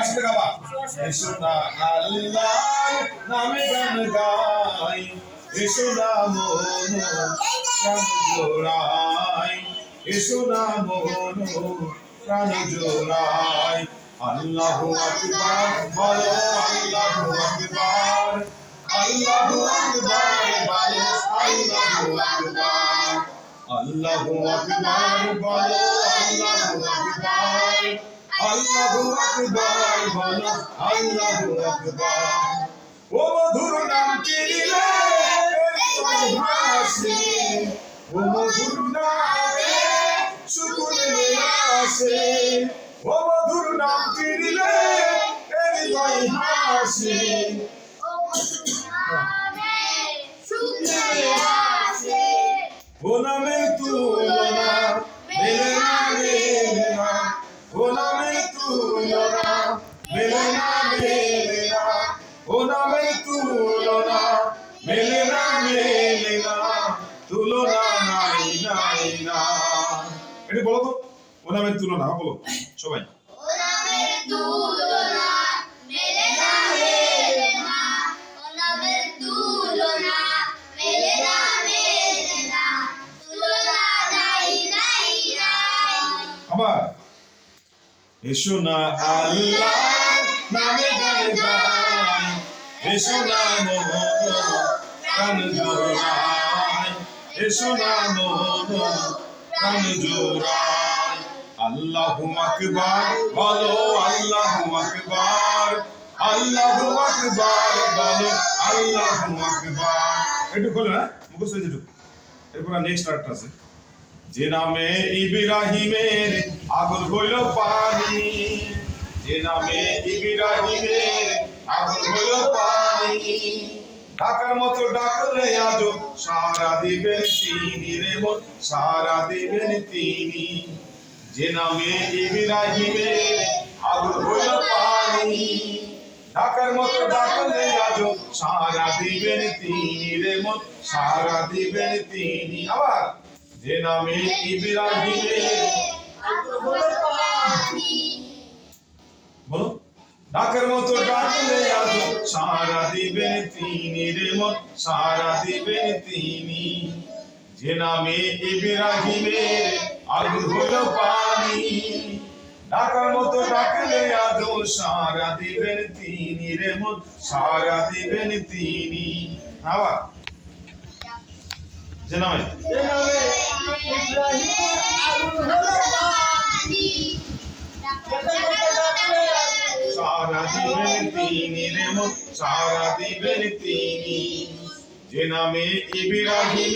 একসাথে গাবা। এসো না আল্লাহর নামে গান গাই, এসো না মন প্রাণ জোড়াই, এসো না মন প্রাণ জোড়াই। আল্লাহু আকবার বলো, আল্লাহু আকবার, আল্লাহু আকবার বলো, আল্লাহু আকবার, আল্লাহু আকবার বলো, আল্লাহু আকবার, আল্লাহু আকবার বলো, আল্লাহু আকবার। ও মধুর নামটি নিলে ভাসে, ও মধুর নামে সুকুন আসে, ও মধুর নামটি নিলে হৃদয় হাসে, ও নামের তুলনা মেলে না, মেলে না, ও নামের তুলনা মেলে না, মেলে না, ও নামের তুলনা মেলে না, মেলে না, তুলনা নাই নাই না। এটা বলো তো, ও নামের তুলনা বলো সবাই। ও নামের তুলনা মেলে না, মেলে না, ও নামের তুলনা মেলে না, মেলে না, তুলনা নাই নাই নাই। আবার এসো না আল্লাহর নামে গান গাই, এসো না মন প্রাণ জোড়াই, এসো না মন প্রাণ জোড়াই। আল্লাহু আকবার বলো, আল্লাহু আকবার, আল্লাহু আকবার বলো, আল্লাহু আকবার। একটু খোলো না, মুখস্থ হয়েছে একটু। এরপর নেক্সট আরেকটা আছে। যে নামে ইব্রাহিমের আগুন হইল পানি, যে নামে ইব্রাহিমের আগুন হইল পানি, ডাকার মতো ডাকলে আজ সারা দিবেন তিনি রে মন, সারা দিবেন তিনি। যে নামে ইব্রাহিমের আগুন হইল পানি, ডাকার মতো ডাকলে আজ সারা দিবেন তিনি রে মন, সারা দিবেন তিনি। আবার যে নামে ইব্রাহিমের বলো, ডাকের মতো ডাকলে আজ সারা দিবেন তিনি রে মন, সারা দিবেন তিনি। যে নামে ইব্রাহিমের আগুন হলো পানি, ডাকার মতো ডাকলে আজ সারা দিবেন তিনি রে মন, সারা দিবেন তিনি। আবার যে নামে সারা দিবেন তিনি রে মন, সারা দিবেন তিনি। যে নামে ইব্রাহিম